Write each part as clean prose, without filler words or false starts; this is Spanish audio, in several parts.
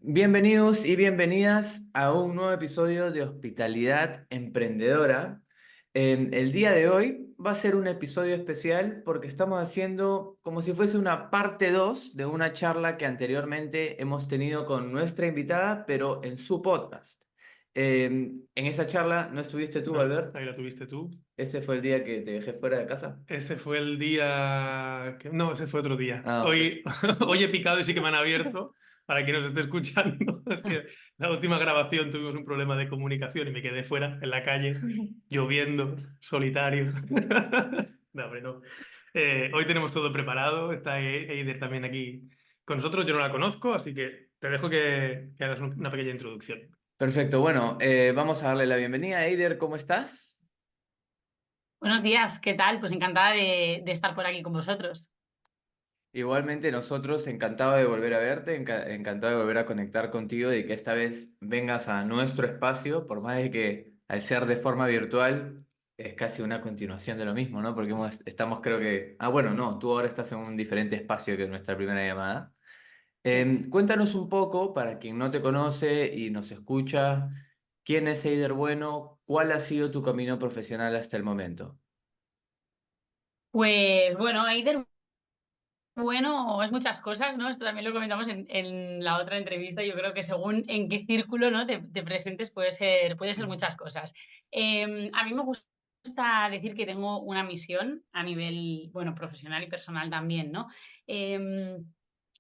Bienvenidos y bienvenidas a un nuevo episodio de Hospitalidad Emprendedora. El día de hoy va a ser un episodio especial porque estamos haciendo como si fuese una parte 2 de una charla que anteriormente hemos tenido con nuestra invitada, pero en su podcast. En esa charla no estuviste tú, No, Albert. ahí la tuviste tú. Ese fue el día que te dejé fuera de casa. Ese fue el día No, ese fue otro día. Ah, ok. Hoy he picado y sí que me han abierto para quien nos esté escuchando. Es que la última grabación tuvimos un problema de comunicación y me quedé fuera, en la calle, lloviendo, solitario. No, hombre, no. Hoy tenemos todo preparado. Está Eider también aquí con nosotros. Yo no la conozco, así que te dejo que hagas una pequeña introducción. Perfecto, bueno, vamos a darle la bienvenida. Eider, ¿cómo estás? Buenos días, ¿qué tal? Pues encantada de estar por aquí con vosotros. Igualmente nosotros encantado de volver a verte, encantado de volver a conectar contigo y que esta vez vengas a nuestro espacio, por más de que al ser de forma virtual es casi una continuación de lo mismo, ¿no? Porque estamos creo que... Ah, bueno, no, tú ahora estás en un diferente espacio que nuestra primera llamada. Sí. Cuéntanos un poco, para quien no te conoce y nos escucha, ¿quién es Eider Bueno? ¿Cuál ha sido tu camino profesional hasta el momento? Pues bueno, Eider, bueno, es muchas cosas, ¿no? Esto también lo comentamos en la otra entrevista. Yo creo que según en qué círculo, ¿no? te presentes puede ser muchas cosas. A mí me gusta decir que tengo una misión a nivel, bueno, profesional y personal también, ¿no?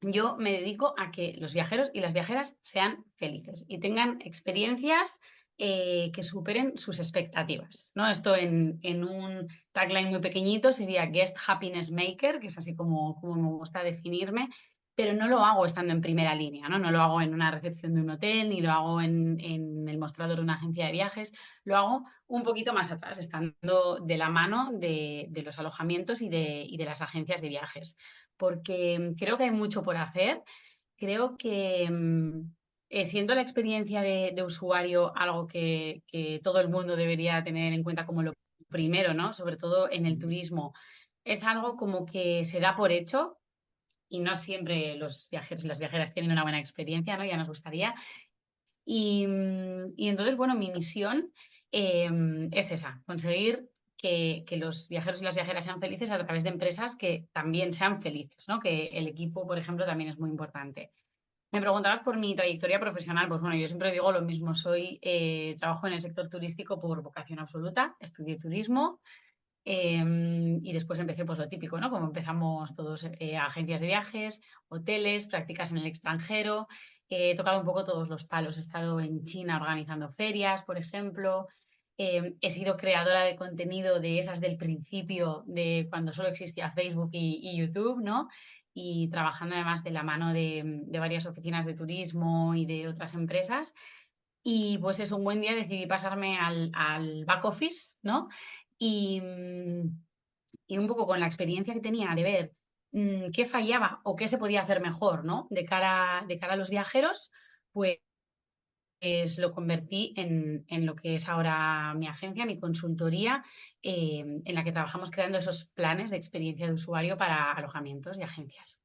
Yo me dedico a que los viajeros y las viajeras sean felices y tengan experiencias que superen sus expectativas, ¿no? Esto en un tagline muy pequeñito sería Guest Happiness Maker, que es así como me gusta definirme, pero no lo hago estando en primera línea, ¿no? No lo hago en una recepción de un hotel, ni lo hago en el mostrador de una agencia de viajes, lo hago un poquito más atrás, estando de la mano de los alojamientos y de las agencias de viajes, porque creo que hay mucho por hacer. Creo que siendo la experiencia de usuario algo que todo el mundo debería tener en cuenta como lo primero, ¿no? Sobre todo en el turismo, es algo como que se da por hecho y no siempre los viajeros y las viajeras tienen una buena experiencia, ¿no? Ya nos gustaría. Y entonces, bueno, mi misión es esa, conseguir que los viajeros y las viajeras sean felices a través de empresas que también sean felices, ¿no? Que el equipo, por ejemplo, también es muy importante. Me preguntabas por mi trayectoria profesional. Pues bueno, yo siempre digo lo mismo. Trabajo en el sector turístico por vocación absoluta. Estudié turismo y después empecé pues lo típico, ¿no? Como empezamos todos, agencias de viajes, hoteles, prácticas en el extranjero. He tocado un poco todos los palos. He estado en China organizando ferias, por ejemplo. He sido creadora de contenido de esas del principio, de cuando solo existía Facebook y YouTube, ¿no? Y trabajando además de la mano de varias oficinas de turismo y de otras empresas. Y pues es un buen día decidí pasarme al back office, ¿no? Y, y un poco con la experiencia que tenía de ver qué fallaba o qué se podía hacer mejor, ¿no? De cara a los viajeros, pues lo convertí en lo que es ahora mi agencia, mi consultoría, en la que trabajamos creando esos planes de experiencia de usuario para alojamientos y agencias.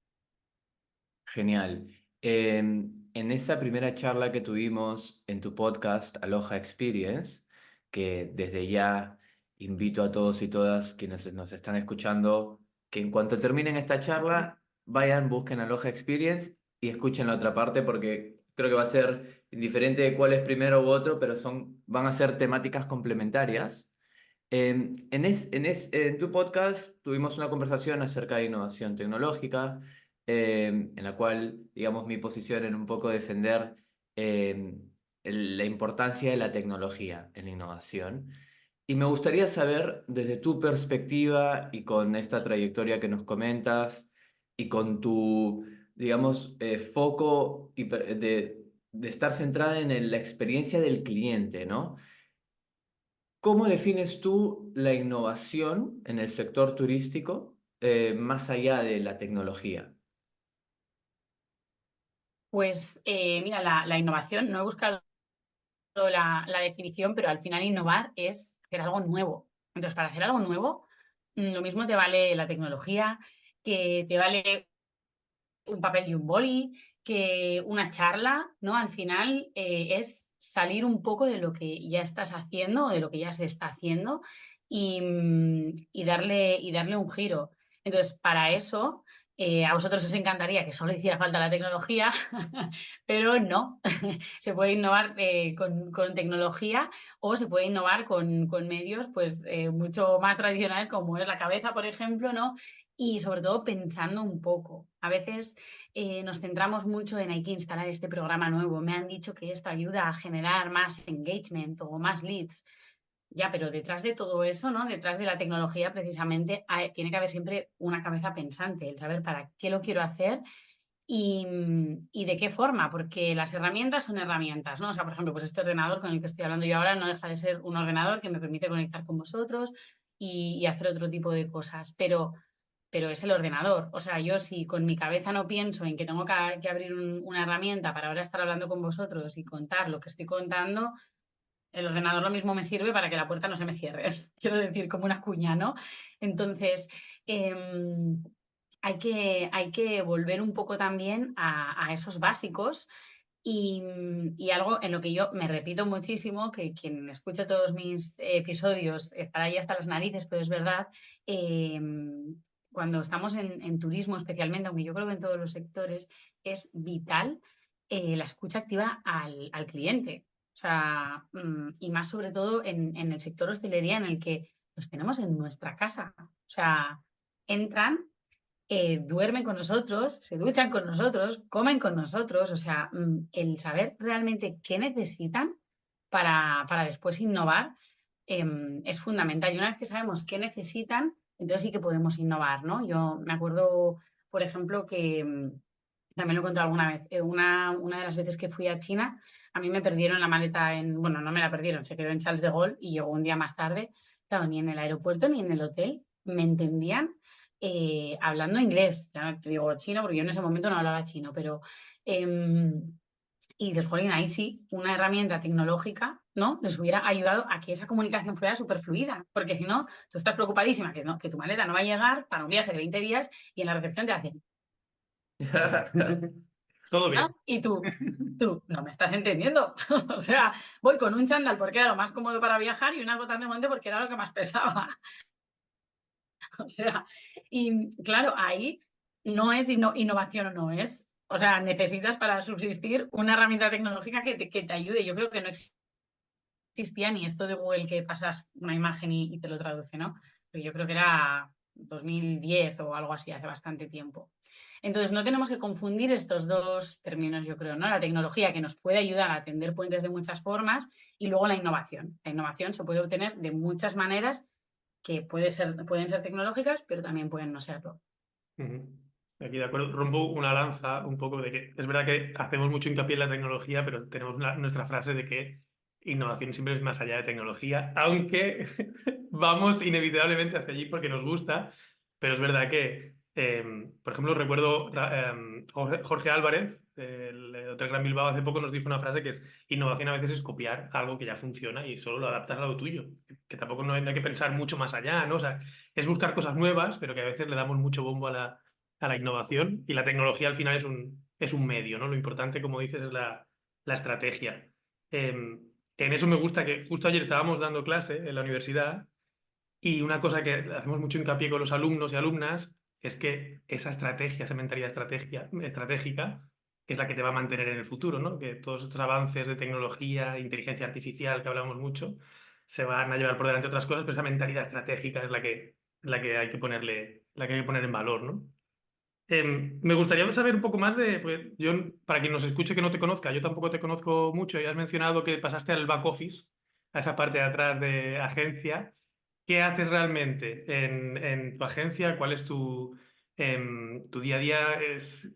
Genial. En esa primera charla que tuvimos en tu podcast Aloha Experience, que desde ya invito a todos y todas quienes nos están escuchando que en cuanto terminen esta charla, vayan, busquen Aloha Experience y escuchen la otra parte porque creo que va a ser indiferente de cuál es primero u otro, pero van a ser temáticas complementarias. En tu podcast tuvimos una conversación acerca de innovación tecnológica, en la cual, digamos, mi posición era un poco defender eh, la importancia de la tecnología en la innovación. Y me gustaría saber, desde tu perspectiva y con esta trayectoria que nos comentas y con tu, digamos, foco de estar centrada en la experiencia del cliente, ¿no? ¿Cómo defines tú la innovación en el sector turístico más allá de la tecnología? Pues mira, la innovación, no he buscado la definición, pero al final innovar es hacer algo nuevo. Entonces, para hacer algo nuevo, lo mismo te vale la tecnología, que te vale un papel y un boli, que una charla, ¿no? Al final es salir un poco de lo que ya estás haciendo o de lo que ya se está haciendo y darle un giro. Entonces, para eso, a vosotros os encantaría que solo hiciera falta la tecnología, pero no. Se puede innovar con tecnología o se puede innovar con medios pues, mucho más tradicionales, como es la cabeza, por ejemplo, ¿no? Y sobre todo pensando un poco. A veces nos centramos mucho en hay que instalar este programa nuevo. Me han dicho que esto ayuda a generar más engagement o más leads. Ya, pero detrás de todo eso, ¿no? Detrás de la tecnología, precisamente, tiene que haber siempre una cabeza pensante, el saber para qué lo quiero hacer y de qué forma, porque las herramientas son herramientas, ¿no? O sea, por ejemplo, pues este ordenador con el que estoy hablando yo ahora no deja de ser un ordenador que me permite conectar con vosotros y hacer otro tipo de cosas, pero es el ordenador. O sea, yo si con mi cabeza no pienso en que tengo que abrir una herramienta para ahora estar hablando con vosotros y contar lo que estoy contando, el ordenador lo mismo me sirve para que la puerta no se me cierre. Quiero decir, como una cuña, ¿no? Entonces, hay que volver un poco también a esos básicos y algo en lo que yo me repito muchísimo, que quien escucha todos mis episodios estará ahí hasta las narices, pero es verdad, cuando estamos en turismo especialmente, aunque yo creo que en todos los sectores, es vital la escucha activa al cliente. O sea, y más sobre todo en el sector hostelería en el que los tenemos en nuestra casa. O sea, entran duermen con nosotros, se duchan con nosotros, comen con nosotros, o sea, el saber realmente qué necesitan para después innovar es fundamental. Y una vez que sabemos qué necesitan, entonces sí que podemos innovar, ¿no? Yo me acuerdo, por ejemplo, que también lo he contado alguna vez, una de las veces que fui a China, a mí me perdieron la maleta bueno, no me la perdieron, se quedó en Charles de Gaulle y llegó un día más tarde, claro, ni en el aeropuerto ni en el hotel me entendían hablando inglés, ya no te digo chino, porque yo en ese momento no hablaba chino, pero y dices, jolín, ahí sí, una herramienta tecnológica, ¿no? Les hubiera ayudado a que esa comunicación fuera súper fluida, porque si no, tú estás preocupadísima que, no, que tu maleta no va a llegar para un viaje de 20 días y en la recepción te hacen, Todo ¿no? bien. Y tú, no me estás entendiendo. O sea, voy con un chándal porque era lo más cómodo para viajar y unas botas de monte porque era lo que más pesaba. O sea, y claro, ahí no es innovación o no es. O sea, necesitas para subsistir una herramienta tecnológica que te ayude. Yo creo que no existía ni esto de Google que pasas una imagen y te lo traduce, ¿no? Pero yo creo que era 2010 o algo así, hace bastante tiempo. Entonces, no tenemos que confundir estos dos términos, yo creo, ¿no? La tecnología que nos puede ayudar a atender puentes de muchas formas y luego la innovación. La innovación se puede obtener de muchas maneras que pueden ser tecnológicas, pero también pueden no serlo. Ujú. Aquí de acuerdo, rompo una lanza un poco de que es verdad que hacemos mucho hincapié en la tecnología, pero tenemos nuestra frase de que innovación siempre es más allá de tecnología, aunque vamos inevitablemente hacia allí porque nos gusta, pero es verdad que, por ejemplo, recuerdo Jorge Álvarez, el Hotel Gran Bilbao, hace poco nos dijo una frase que es innovación a veces es copiar algo que ya funciona y solo lo adaptas a lo tuyo, que tampoco no hay que pensar mucho más allá, ¿no? O sea, es buscar cosas nuevas, pero que a veces le damos mucho bombo a la innovación y la tecnología al final es un medio, ¿no? Lo importante, como dices, es la estrategia. En eso me gusta que justo ayer estábamos dando clase en la universidad y una cosa que hacemos mucho hincapié con los alumnos y alumnas es que esa estrategia, esa mentalidad estratégica, es la que te va a mantener en el futuro, ¿no? Que todos estos avances de tecnología, inteligencia artificial, que hablamos mucho, se van a llevar por delante otras cosas, pero esa mentalidad estratégica es la que hay que poner en valor, ¿no? Me gustaría saber un poco más de, pues, yo, para quien nos escuche que no te conozca, yo tampoco te conozco mucho y has mencionado que pasaste al back office, a esa parte de atrás de agencia. ¿Qué haces realmente en tu agencia? ¿Cuál es tu día a día?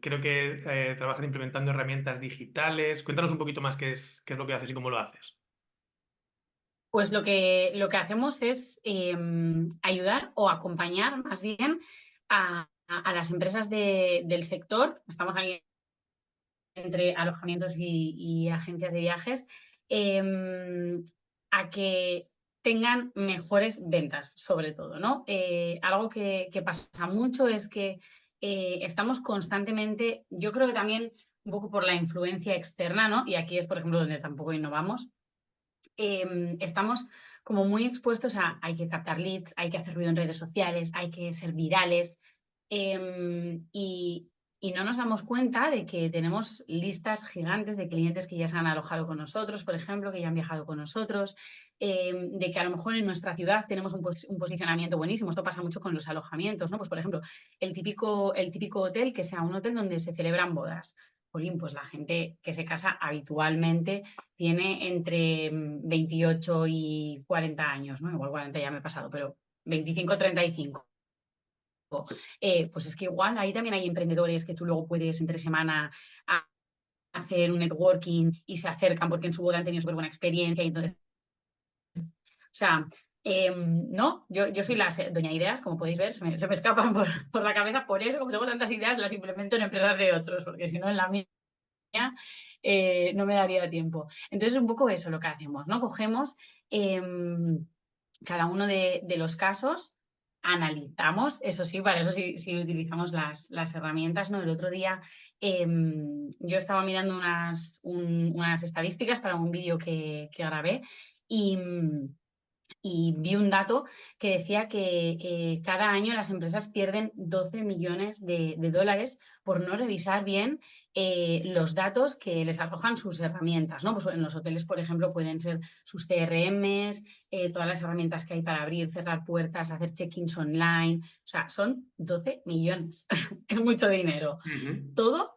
Creo que trabajan implementando herramientas digitales. Cuéntanos un poquito más qué es lo que haces y cómo lo haces. Pues lo que hacemos es ayudar o acompañar más bien a las empresas del sector. Estamos ahí entre alojamientos y agencias de viajes, a que tengan mejores ventas, sobre todo, ¿no? Algo que pasa mucho es que estamos constantemente, yo creo que también un poco por la influencia externa, ¿no? Y aquí es, por ejemplo, donde tampoco innovamos. Estamos como muy expuestos a hay que captar leads, hay que hacer ruido en redes sociales, hay que ser virales, y no nos damos cuenta de que tenemos listas gigantes de clientes que ya se han alojado con nosotros, por ejemplo, que ya han viajado con nosotros, de que a lo mejor en nuestra ciudad tenemos un posicionamiento buenísimo. Esto pasa mucho con los alojamientos, ¿no? Pues, por ejemplo, el típico hotel que sea un hotel donde se celebran bodas. Jolín, pues la gente que se casa habitualmente tiene entre 28 y 40 años, ¿no? Igual 40 ya me he pasado, pero 25, 35. Pues es que igual ahí también hay emprendedores que tú luego puedes entre semana hacer un networking y se acercan porque en su boda han tenido súper buena experiencia y entonces, o sea, no, yo soy la doña ideas, como podéis ver, se me escapan por la cabeza, por eso como tengo tantas ideas las implemento en empresas de otros, porque si no en la mía no me daría tiempo. Entonces, un poco eso lo que hacemos, ¿no? Cogemos cada uno de los casos, analizamos, eso sí, para eso sí, sí utilizamos las herramientas, ¿no? El otro día yo estaba mirando unas estadísticas para un vídeo que grabé y, y vi un dato que decía que cada año las empresas pierden 12 millones de dólares por no revisar bien los datos que les arrojan sus herramientas, ¿no? Pues en los hoteles, por ejemplo, pueden ser sus CRMs, todas las herramientas que hay para abrir, cerrar puertas, hacer check-ins online. O sea, son 12 millones. Es mucho dinero. Todo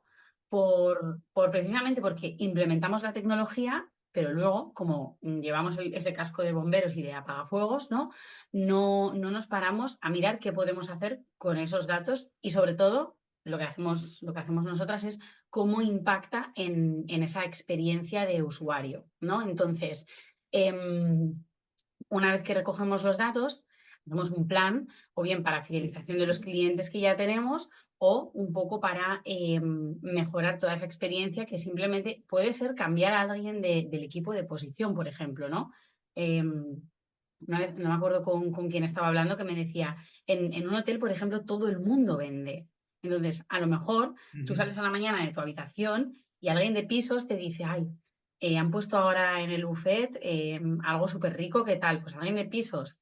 precisamente porque implementamos la tecnología, pero luego, como llevamos ese casco de bomberos y de apagafuegos, ¿no? No nos paramos a mirar qué podemos hacer con esos datos y sobre todo lo que hacemos nosotras es cómo impacta en esa experiencia de usuario, ¿no? Entonces, una vez que recogemos los datos, hacemos un plan, o bien para fidelización de los clientes que ya tenemos, o un poco para mejorar toda esa experiencia que simplemente puede ser cambiar a alguien del equipo de posición, por ejemplo, ¿no? Una vez, no me acuerdo con quién estaba hablando, que me decía, en un hotel, por ejemplo, todo el mundo vende. Entonces, a lo mejor tú sales a la mañana de tu habitación y alguien de pisos te dice, ay, han puesto ahora en el buffet algo súper rico, ¿qué tal? Pues alguien de pisos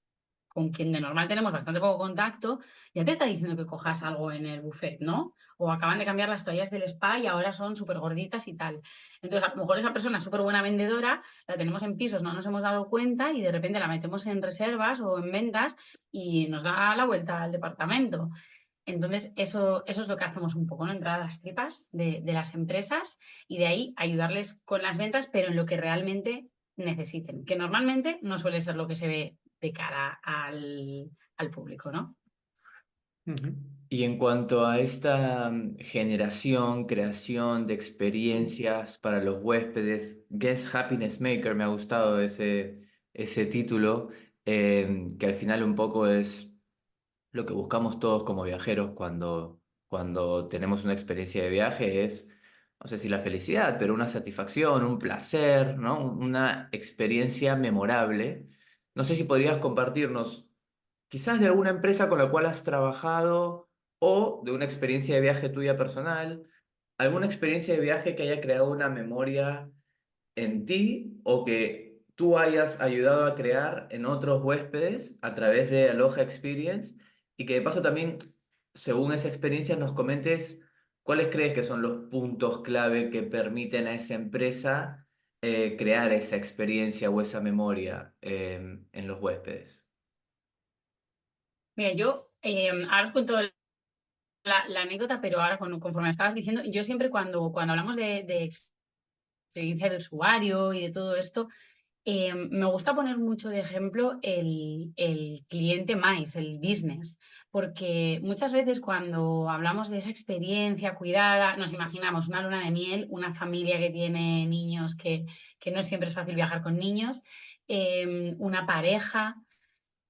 con quien de normal tenemos bastante poco contacto, ya te está diciendo que cojas algo en el buffet, ¿no? O acaban de cambiar las toallas del spa y ahora son súper gorditas y tal. Entonces, a lo mejor esa persona es súper buena vendedora, la tenemos en pisos, no nos hemos dado cuenta y de repente la metemos en reservas o en ventas y nos da la vuelta al departamento. Entonces, eso es lo que hacemos un poco, ¿no? Entrar a las tripas de las empresas y de ahí ayudarles con las ventas, pero en lo que realmente necesiten, que normalmente no suele ser lo que se ve de cara al público, ¿no? Y en cuanto a esta generación, creación de experiencias para los huéspedes, Guest Happiness Maker, me ha gustado ese título, que al final un poco es lo que buscamos todos como viajeros cuando tenemos una experiencia de viaje, es, no sé si la felicidad, pero una satisfacción, un placer, ¿no? Una experiencia memorable. No sé si podrías compartirnos quizás de alguna empresa con la cual has trabajado o de una experiencia de viaje tuya personal, alguna experiencia de viaje que haya creado una memoria en ti o que tú hayas ayudado a crear en otros huéspedes a través de Aloha Experience y que de paso también, según esa experiencia, nos comentes cuáles crees que son los puntos clave que permiten a esa empresa crear esa experiencia o esa memoria en los huéspedes. Mira, yo ahora os cuento la anécdota, pero ahora conforme estabas diciendo, yo siempre cuando hablamos de experiencia de usuario y de todo esto, me gusta poner mucho de ejemplo el cliente más, el business, porque muchas veces cuando hablamos de esa experiencia cuidada, nos imaginamos una luna de miel, una familia que tiene niños, que no siempre es fácil viajar con niños, una pareja.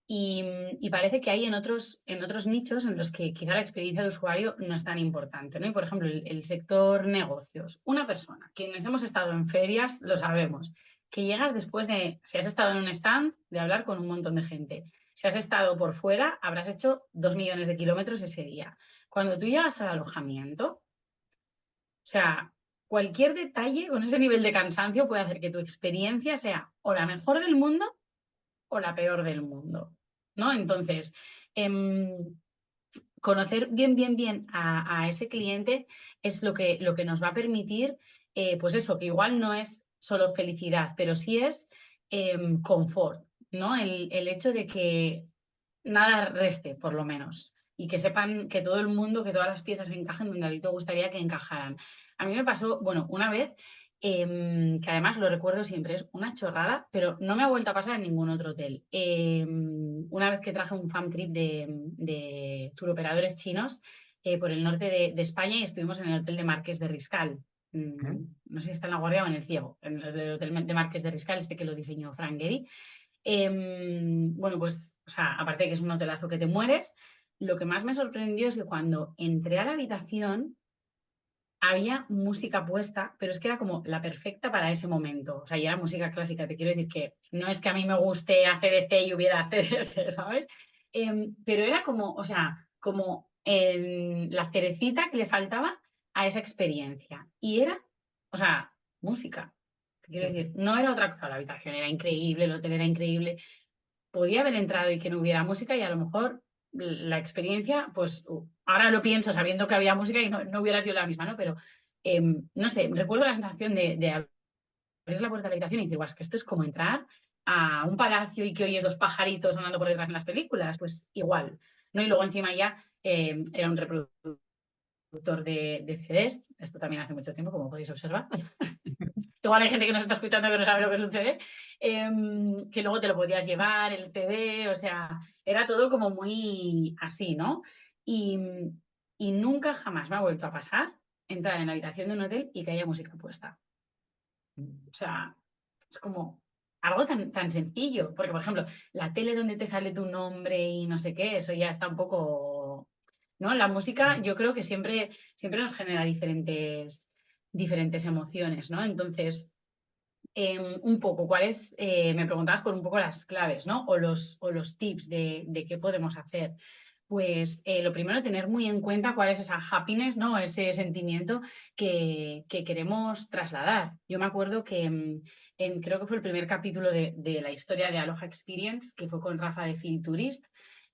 Y parece que hay en otros nichos en los que quizá la experiencia de usuario no es tan importante, ¿no? Y por ejemplo, el sector negocios. Una persona, quienes hemos estado en ferias, lo sabemos, que llegas después de, si has estado en un stand, de hablar con un montón de gente. Si has estado por fuera, habrás hecho 2 millones de kilómetros ese día. Cuando tú llegas al alojamiento, o sea, cualquier detalle con ese nivel de cansancio puede hacer que tu experiencia sea o la mejor del mundo o la peor del mundo, ¿no? Entonces, conocer bien a ese cliente es lo que nos va a permitir, pues eso, que igual no es solo felicidad, pero sí es confort, ¿no? El hecho de que nada reste, por lo menos, y que sepan que todo el mundo, que todas las piezas encajen donde a ti te gustaría que encajaran. A mí me pasó, bueno, una vez, que además lo recuerdo siempre, es una chorrada, pero no me ha vuelto a pasar en ningún otro hotel. Una vez que traje un fan trip de turoperadores chinos por el norte de España y estuvimos en el hotel de Marqués de Riscal. No sé si está en La Guardia o en el Ciego, en el hotel de Marqués de Riscal, este que lo diseñó Frank Gehry. Bueno, pues, o sea, aparte de que es un hotelazo que te mueres, lo que más me sorprendió es que cuando entré a la habitación había música puesta, pero es que era como la perfecta para ese momento. O sea, y era música clásica. Te quiero decir que no es que a mí me guste AC/DC y hubiera AC/DC, ¿sabes? Pero era como, o sea, como la cerecita que le faltaba a esa experiencia. Y era, o sea, música. Te quiero decir, no era otra cosa. La habitación era increíble, el hotel era increíble. Podía haber entrado y que no hubiera música y a lo mejor la experiencia, pues ahora lo pienso sabiendo que había música y no hubiera sido la misma, ¿no? Pero no sé, recuerdo la sensación de abrir la puerta de la habitación y decir, guau, es que esto es como entrar a un palacio y que oyes los pajaritos andando por detrás en las películas, pues igual, ¿no? Y luego encima ya era un reproductor de CDs, esto también hace mucho tiempo, como podéis observar. Igual hay gente que nos está escuchando que no sabe lo que es un CD, que luego te lo podías llevar, el CD, o sea, era todo como muy así, ¿no? Y, y nunca jamás me ha vuelto a pasar entrar en la habitación de un hotel y que haya música puesta. O sea, es como algo tan sencillo, porque por ejemplo, la tele donde te sale tu nombre y no sé qué, eso ya está un poco, ¿no? La música yo creo que siempre nos genera diferentes emociones, ¿no? Entonces, un poco, ¿cuáles? Me preguntabas por un poco las claves, ¿no? O los tips de qué podemos hacer. Pues lo primero, tener muy en cuenta cuál es esa happiness, ¿no? Ese sentimiento que queremos trasladar. Yo me acuerdo que creo que fue el primer capítulo de la historia de Aloha Experience, que fue con Rafa de Field Tourist.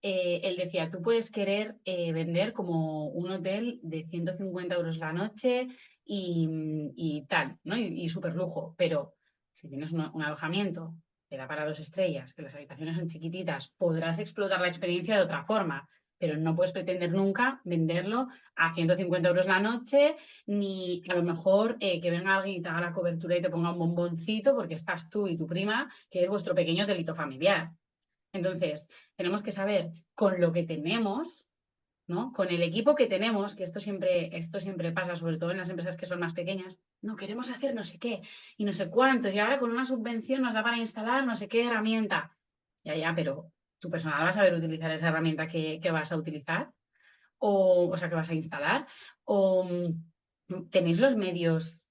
Él decía, tú puedes querer vender como un hotel de 150 euros la noche y tal, ¿no? Y súper lujo, pero si tienes un alojamiento que da para 2 estrellas, que las habitaciones son chiquititas, podrás explotar la experiencia de otra forma, pero no puedes pretender nunca venderlo a 150 euros la noche, ni a lo mejor que venga alguien y te haga la cobertura y te ponga un bomboncito porque estás tú y tu prima, que es vuestro pequeño delito familiar. Entonces, tenemos que saber con lo que tenemos, ¿no? Con el equipo que tenemos, que esto siempre pasa, sobre todo en las empresas que son más pequeñas, no queremos hacer no sé qué y no sé cuántos, y ahora con una subvención nos da para instalar no sé qué herramienta. Ya, pero tu personal va a saber utilizar esa herramienta que vas a utilizar, o sea, que vas a instalar, o tenéis los medios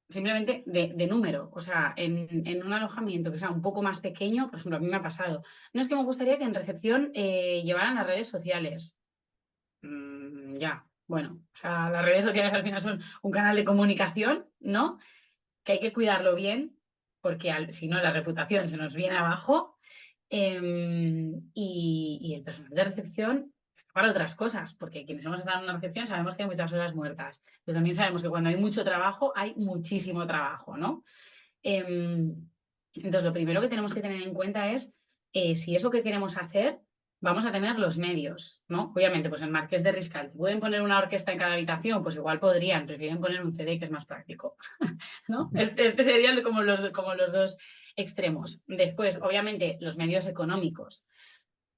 simplemente de número, o sea, en un alojamiento que sea un poco más pequeño, por ejemplo, a mí me ha pasado, no es que me gustaría que en recepción llevaran las redes sociales. Ya, bueno, o sea, las redes sociales al final son un canal de comunicación, ¿no? Que hay que cuidarlo bien, porque si no la reputación se nos viene abajo. Y el personal de recepción está para otras cosas, porque quienes hemos estado en una recepción sabemos que hay muchas horas muertas, pero también sabemos que cuando hay mucho trabajo, hay muchísimo trabajo, ¿no? Em, entonces, lo primero que tenemos que tener en cuenta es si eso que queremos hacer, vamos a tener los medios, ¿no? Obviamente, pues el Marqués de Riscal, ¿pueden poner una orquesta en cada habitación? Pues igual podrían, prefieren poner un CD que es más práctico, ¿no? Este serían como los dos extremos. Después, obviamente, los medios económicos,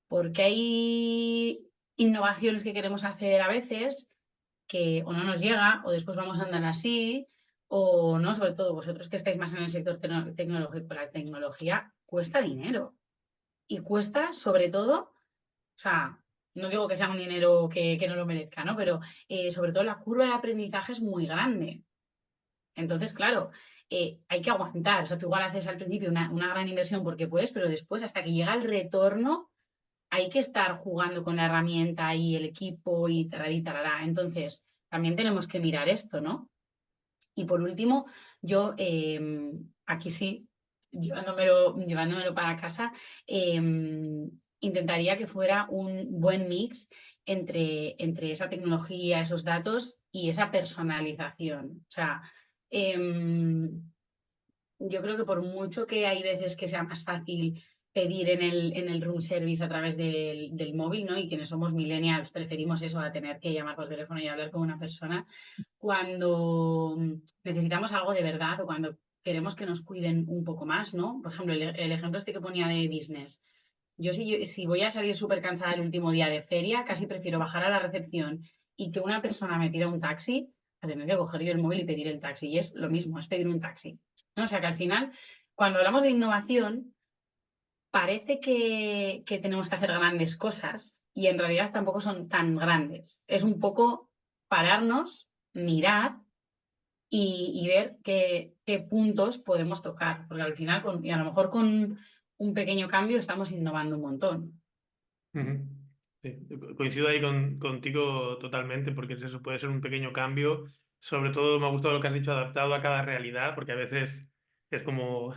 porque hay innovaciones que queremos hacer a veces que o no nos llega o después vamos a andar así o no, sobre todo vosotros que estáis más en el sector tecnológico, la tecnología cuesta dinero y cuesta sobre todo, o sea, no digo que sea un dinero que no lo merezca, ¿no? Pero sobre todo la curva de aprendizaje es muy grande. Entonces, claro, hay que aguantar. O sea, tú igual haces al principio una gran inversión porque puedes, pero después, hasta que llega el retorno, hay que estar jugando con la herramienta y el equipo y tarará y tarará. Entonces, también tenemos que mirar esto, ¿no? Y por último, yo aquí sí, llevándomelo para casa, intentaría que fuera un buen mix entre esa tecnología, esos datos y esa personalización. O sea, yo creo que por mucho que hay veces que sea más fácil pedir en el room service a través del móvil, ¿no? Y quienes somos millennials preferimos eso a tener que llamar por teléfono y hablar con una persona, cuando necesitamos algo de verdad o cuando queremos que nos cuiden un poco más, ¿no? Por ejemplo, el ejemplo este que ponía de business. Si voy a salir súper cansada el último día de feria, casi prefiero bajar a la recepción y que una persona me pida un taxi a tener que coger yo el móvil y pedir el taxi. Y es lo mismo, es pedir un taxi, ¿no? O sea que al final, cuando hablamos de innovación, parece que tenemos que hacer grandes cosas y en realidad tampoco son tan grandes. Es un poco pararnos, mirar y ver qué puntos podemos tocar, porque al final, y a lo mejor con un pequeño cambio estamos innovando un montón. Ujú. Sí, coincido ahí contigo totalmente, porque es eso, puede ser un pequeño cambio. Sobre todo me ha gustado lo que has dicho, adaptado a cada realidad, porque a veces es como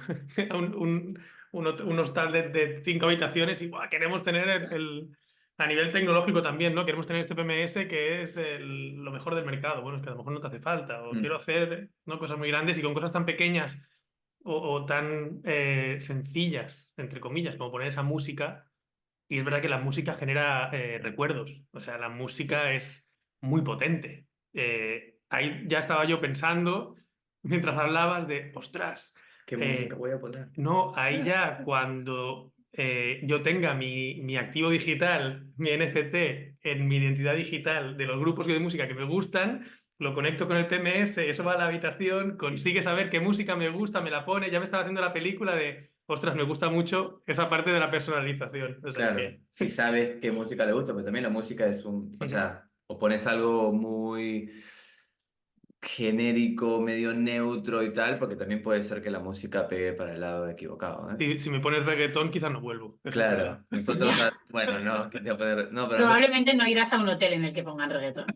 un hostal de 5 habitaciones y ¡buah! Queremos tener a nivel tecnológico también, ¿no? Queremos tener este PMS que es lo mejor del mercado. Bueno, es que a lo mejor no te hace falta, o quiero hacer, ¿no? Cosas muy grandes y con cosas tan pequeñas o tan sencillas, entre comillas, como poner esa música. Y es verdad que la música genera recuerdos, o sea, la música es muy potente. Ahí ya estaba yo pensando, mientras hablabas, de, ostras, ¿Qué música voy a poner? no, ahí ya cuando yo tenga mi activo digital, mi NFT, en mi identidad digital de los grupos de música que me gustan, lo conecto con el PMS, eso va a la habitación, consigue saber qué música me gusta, me la pone, ya me estaba haciendo la película de, ostras, me gusta mucho esa parte de la personalización. O sea Claro, que... si sabes qué música le gusta, pero también la música es o sea, o pones algo muy genérico, medio neutro y tal, porque también puede ser que la música pegue para el lado equivocado, ¿eh? Si me pones reggaetón, quizás no vuelvo, eso es verdad. Claro, nosotros, Ya. bueno, no, que te voy a poner, no, pero nosotros Probablemente no irás a un hotel en el que pongan reggaetón.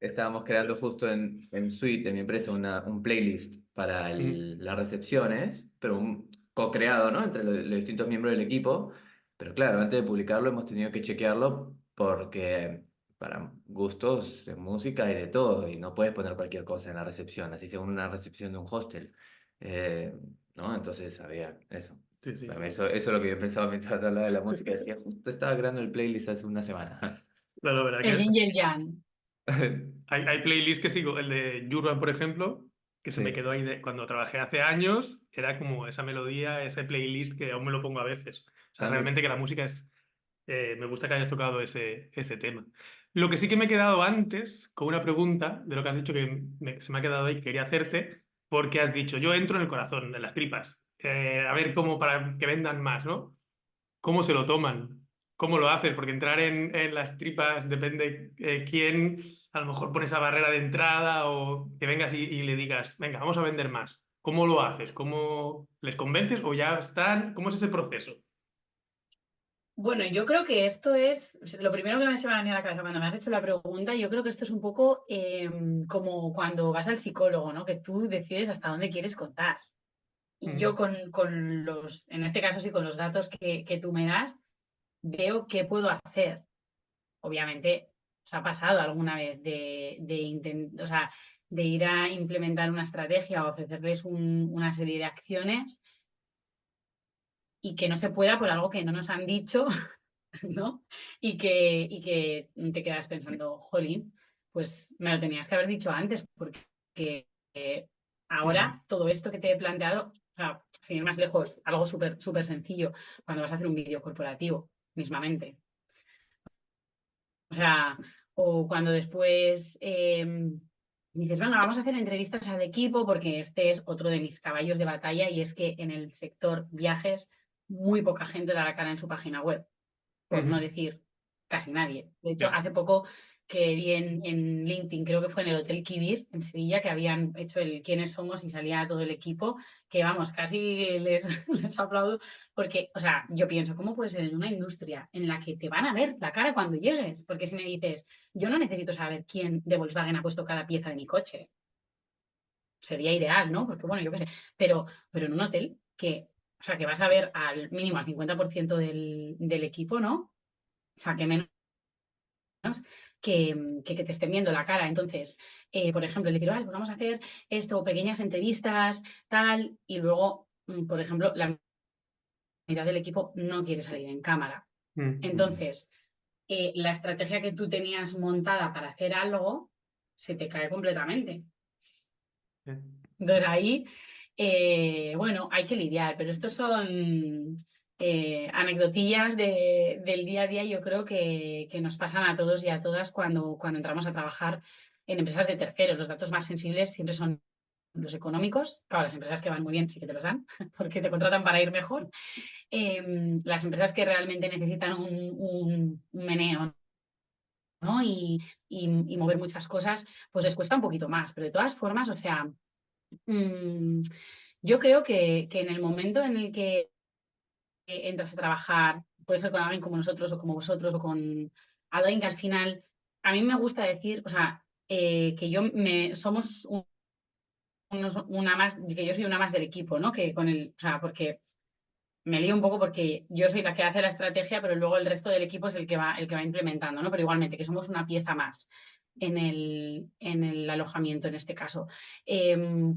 estábamos creando justo en Suite, en mi empresa, un playlist para Mm. las recepciones, pero un co-creado, ¿no? Entre los distintos miembros del equipo. Pero claro, antes de publicarlo hemos tenido que chequearlo porque para gustos de música y de todo, y no puedes poner cualquier cosa en la recepción, así sea una recepción de un hostel. Eh, ¿No? Entonces había eso. Sí, sí. Bueno, eso es lo que yo pensaba mientras hablaba de la música. Decía, justo estaba creando el playlist hace una semana. Claro, la verdad El yin que y el yang. hay playlists que sigo, el de Jurban, por ejemplo, que se me Sí. quedó ahí cuando trabajé hace años, era como esa melodía, ese playlist que aún me lo pongo a veces. O sea, Ah, mira. realmente que la música es... me gusta que hayas tocado ese tema. Lo que sí que me he quedado antes, con una pregunta de lo que has dicho que se me ha quedado ahí, que quería hacerte, porque has dicho, yo entro en el corazón, en las tripas, a ver cómo para que vendan más, ¿no? ¿Cómo se lo toman? ¿Cómo lo haces? Porque entrar en las tripas depende quién, a lo mejor pone esa barrera de entrada o que vengas y le digas, venga, vamos a vender más. ¿Cómo lo haces? ¿Cómo les convences o ya están? ¿Cómo es ese proceso? Bueno, yo creo que esto es, lo primero que se me ha venido a la cabeza cuando me has hecho la pregunta, yo creo que esto es un poco como cuando vas al psicólogo, ¿no? Que tú decides hasta dónde quieres contar. Y yo Mm, en este caso sí, con los datos que tú me das, veo qué puedo hacer. Obviamente, os ha pasado alguna vez o sea, de ir a implementar una estrategia o ofrecerles una serie de acciones y que no se pueda por algo que no nos han dicho, ¿no? Y que te quedas pensando, jolín, pues me lo tenías que haber dicho antes, porque mm, ahora todo esto que te he planteado, o sea, sin ir más lejos, algo súper súper sencillo, cuando vas a hacer un vídeo corporativo, mismamente. O sea, o cuando después dices, venga, vamos a hacer entrevistas al equipo porque este es otro de mis caballos de batalla y es que en el sector viajes muy poca gente da la cara en su página web, por no mm. decir casi nadie. De hecho, Ya. hace poco que vi en LinkedIn, creo que fue en el Hotel Kibir, en Sevilla, que habían hecho el quiénes somos y salía todo el equipo, que vamos, casi les, les aplaudo, porque, o sea, yo pienso, ¿cómo puede ser en una industria en la que te van a ver la cara cuando llegues? Porque si me dices, yo no necesito saber quién de Volkswagen ha puesto cada pieza de mi coche, sería ideal, ¿no? Porque bueno, yo qué sé, pero en un hotel que, o sea, que vas a ver al mínimo al 50% del equipo, ¿no? O sea, que menos que te estén viendo la cara. Entonces, por ejemplo, el decir, vale, pues vamos a hacer esto, pequeñas entrevistas, tal, y luego, por ejemplo, la mitad del equipo no quiere salir en cámara. Entonces, la estrategia que tú tenías montada para hacer algo se te cae completamente. Entonces ahí, bueno, hay que lidiar, pero estos son anecdotillas del día a día, yo creo que nos pasan a todos y a todas cuando entramos a trabajar en empresas de terceros. Los datos más sensibles siempre son los económicos. Claro, las empresas que van muy bien sí que te los dan, porque te contratan para ir mejor. Las empresas que realmente necesitan un meneo, ¿no? Y mover muchas cosas, pues les cuesta un poquito más. Pero de todas formas, o sea, mm, yo creo que en el momento en el que entras a trabajar, puede ser con alguien como nosotros o como vosotros o con alguien que al final, a mí me gusta decir, o sea, que somos una más, que yo soy una más del equipo, ¿no? Que con o sea, porque me lío un poco porque yo soy la que hace la estrategia, pero luego el resto del equipo es el que va implementando, ¿no? Pero igualmente, que somos una pieza más en el alojamiento en este caso.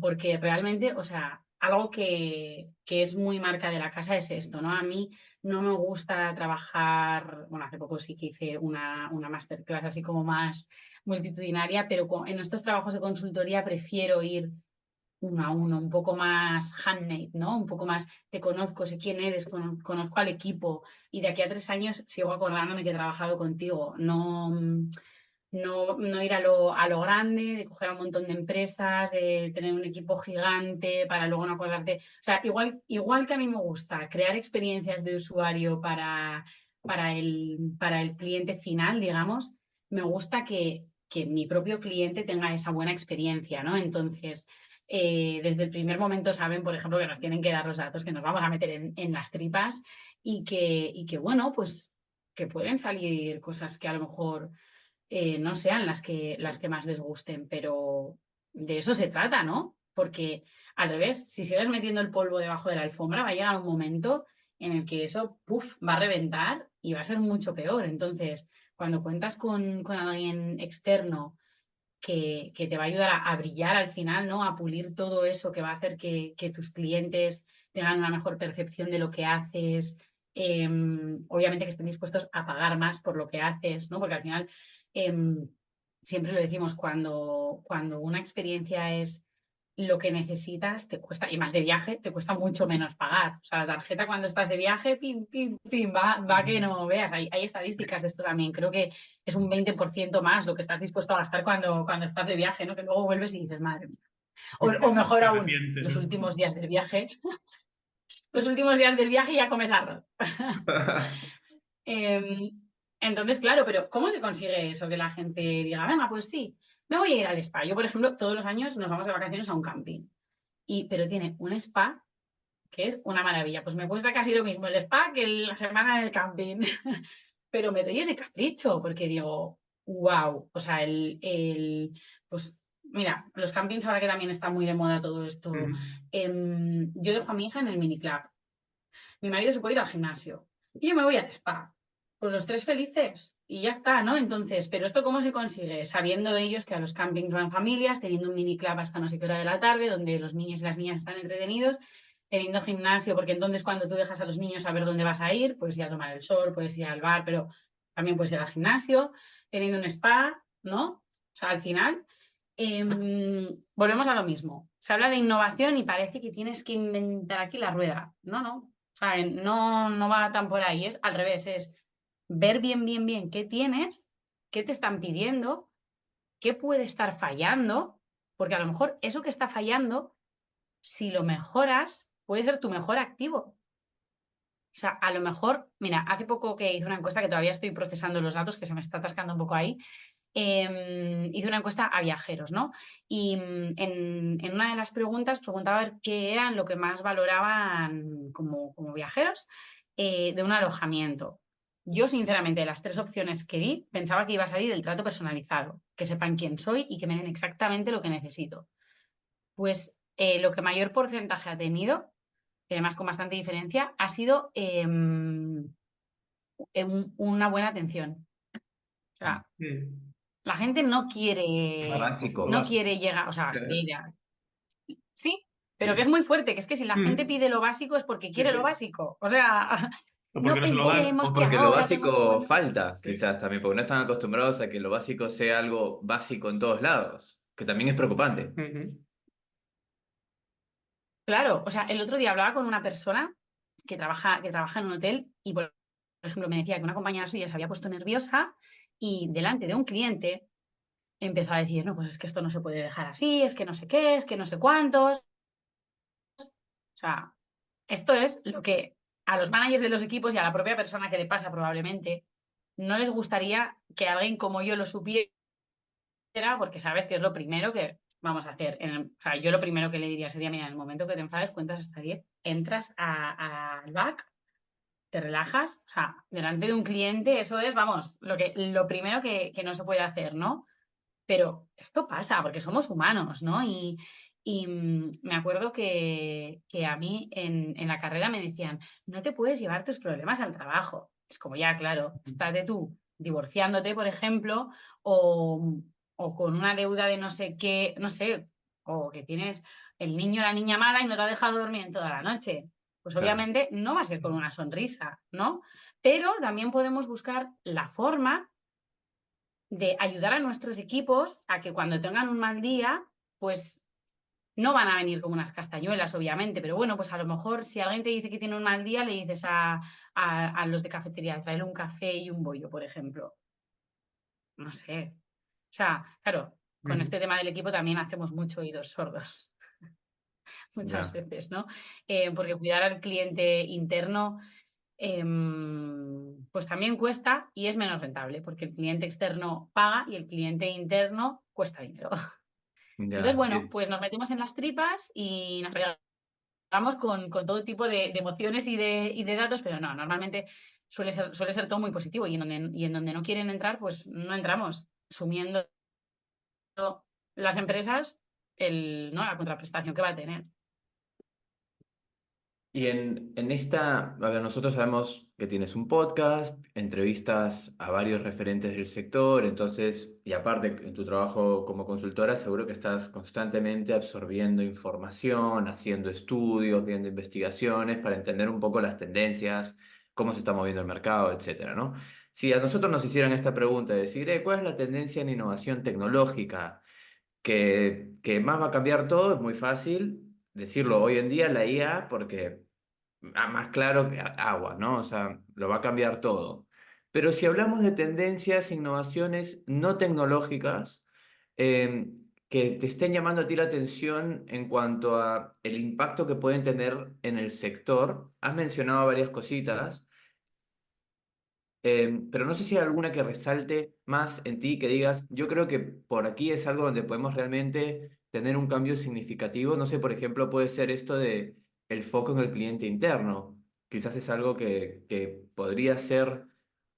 Porque realmente, o sea, algo que es muy marca de la casa es esto, ¿no? A mí no me gusta trabajar, bueno, hace poco sí que hice una masterclass así como más multitudinaria, pero en estos trabajos de consultoría prefiero ir uno a uno, un poco más handmade, ¿no? Un poco más, te conozco, sé quién eres, conozco al equipo y de aquí a 3 años sigo acordándome que he trabajado contigo. No, no ir a lo grande, de coger a un montón de empresas, de tener un equipo gigante para luego no acordarte. O sea, igual que a mí me gusta crear experiencias de usuario para el cliente final, digamos, me gusta que mi propio cliente tenga esa buena experiencia, ¿no? Entonces, desde el primer momento saben, por ejemplo, que nos tienen que dar los datos, que nos vamos a meter en las tripas y que, bueno, pues que pueden salir cosas que a lo mejor no sean las que más les gusten, pero de eso se trata, ¿no? Porque al revés, si sigues metiendo el polvo debajo de la alfombra, va a llegar un momento en el que eso, puff, va a reventar y va a ser mucho peor. Entonces, cuando cuentas con alguien externo que te va a ayudar a brillar al final, ¿no? A pulir todo eso que va a hacer que tus clientes tengan una mejor percepción de lo que haces, obviamente que estén dispuestos a pagar más por lo que haces, ¿no? Porque al final, em, siempre lo decimos, cuando una experiencia es lo que necesitas, te cuesta, y más de viaje, te cuesta mucho menos pagar. O sea, la tarjeta cuando estás de viaje, pim, pim, pim, va que no veas. Hay estadísticas de esto también. Creo que es un 20% más lo que estás dispuesto a gastar cuando estás de viaje, ¿no? Que luego vuelves y dices, madre mía. O mejor Te aún, arrepientes, los ¿no? últimos días del viaje. Los últimos días del viaje ya comes arroz. Em, entonces, claro, pero ¿cómo se consigue eso? Que la gente diga, venga, pues sí, me voy a ir al spa. Yo, por ejemplo, todos los años nos vamos de vacaciones a un camping. Pero tiene un spa que es una maravilla. Pues me cuesta casi lo mismo el spa que la semana del camping. Pero me doy ese capricho porque digo, wow, o sea, pues mira, los campings ahora que también está muy de moda todo esto, yo dejo a mi hija en el mini club, mi marido se puede ir al gimnasio y yo me voy al spa. Pues los tres felices y ya está, ¿no? Entonces, ¿pero esto cómo se consigue? Sabiendo ellos que a los campings van familias, teniendo un mini club hasta no sé qué hora de la tarde, donde los niños y las niñas están entretenidos, teniendo gimnasio, porque entonces cuando tú dejas a los niños a ver dónde vas a ir, puedes ir a tomar el sol, puedes ir al bar, pero también puedes ir al gimnasio, teniendo un spa, ¿no? O sea, al final, volvemos a lo mismo. Se habla de innovación y parece que tienes que inventar aquí la rueda. No, no. O sea, no va tan por ahí, es al revés, es ver bien, bien, bien qué tienes, qué te están pidiendo, qué puede estar fallando, porque a lo mejor eso que está fallando, si lo mejoras, puede ser tu mejor activo. O sea, a lo mejor, mira, hace poco que hice una encuesta que todavía estoy procesando los datos, que se me está atascando un poco ahí, hice una encuesta a viajeros, ¿no? Y en una de las preguntas preguntaba a ver qué eran lo que más valoraban como viajeros de un alojamiento. Yo, sinceramente, de las tres opciones que di, pensaba que iba a salir el trato personalizado, que sepan quién soy y que me den exactamente lo que necesito. Pues lo que mayor porcentaje ha tenido, y además con bastante diferencia, ha sido una buena atención. O sea, la gente no Básico. quiere llegar, o sea, sí, sí, pero que es Sí. muy fuerte, que es que si la gente pide lo básico es porque Sí, quiere lo sí. básico. O sea, O porque no no se lo dan. pensemos O que porque lo ahora tengo que básico poner... falta, Sí. quizás también, porque no están acostumbrados a que lo básico sea algo básico en todos lados, que también es preocupante. Claro, o sea, el otro día hablaba con una persona que trabaja en un hotel y, por ejemplo, me decía que una compañera suya se había puesto nerviosa y delante de un cliente empezó a decir, no, pues es que esto no se puede dejar así, es que no sé qué, es que no sé cuántos. O sea, esto es lo que a los managers de los equipos y a la propia persona que le pasa probablemente no les gustaría que alguien como yo lo supiera, porque sabes que es lo primero que vamos a hacer. O sea, yo lo primero que le diría sería, mira, en el momento que te enfades, cuentas hasta 10, entras al back, te relajas, o sea, delante de un cliente, eso es, vamos, lo primero que no se puede hacer, ¿no? Pero esto pasa, porque somos humanos, ¿no? Y me acuerdo que a mí en la carrera me decían, no te puedes llevar tus problemas al trabajo. Es como, ya, claro, estate tú divorciándote, por ejemplo, o, o con una deuda de no sé qué, no sé, o que tienes el niño o la niña mala y no te ha dejado dormir en toda la noche. Pues Claro. obviamente no va a ser con una sonrisa, ¿no? Pero también podemos buscar la forma de ayudar a nuestros equipos a que cuando tengan un mal día, pues no van a venir como unas castañuelas, obviamente, pero bueno, pues a lo mejor si alguien te dice que tiene un mal día, le dices a los de cafetería, tráele un café y un bollo, por ejemplo. No sé. O sea, claro, con este tema del equipo también hacemos mucho oídos sordos, muchas Ya. veces, ¿no? Porque cuidar al cliente interno, pues también cuesta y es menos rentable, porque el cliente externo paga y el cliente interno cuesta dinero. Entonces, Ya. bueno, pues nos metemos en las tripas y nos pegamos con todo tipo de emociones y de datos, pero no, normalmente suele ser todo muy positivo y en donde no quieren entrar, pues no entramos, asumiendo las empresas ¿no? la contraprestación que va a tener. Y en esta, a ver, nosotros sabemos que tienes un podcast, entrevistas a varios referentes del sector, entonces, y aparte en tu trabajo como consultora, seguro que estás constantemente absorbiendo información, haciendo estudios, viendo investigaciones para entender un poco las tendencias, cómo se está moviendo el mercado, etcétera, ¿no? Si a nosotros nos hicieran esta pregunta de decir, ¿cuál es la tendencia en innovación tecnológica que más va a cambiar todo? Es muy fácil decirlo hoy en día, la IA, porque más claro que agua, ¿no? O sea, lo va a cambiar todo. Pero si hablamos de tendencias, innovaciones no tecnológicas, que te estén llamando a ti la atención en cuanto a el impacto que pueden tener en el sector, has mencionado varias cositas. Pero no sé si hay alguna que resalte más en ti, que digas, yo creo que por aquí es algo donde podemos realmente tener un cambio significativo. No sé, por ejemplo, puede ser esto de el foco en el cliente interno. Quizás es algo que podría ser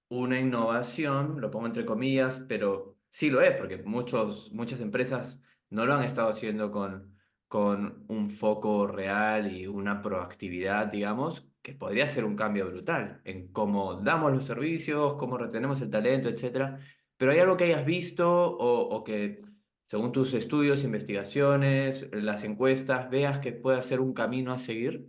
una innovación, lo pongo entre comillas, pero sí lo es, porque muchas empresas no lo han estado haciendo con un foco real y una proactividad, digamos, que podría ser un cambio brutal en cómo damos los servicios, cómo retenemos el talento, etcétera. Pero hay algo que hayas visto o que, según tus estudios, investigaciones, las encuestas, veas que pueda ser un camino a seguir.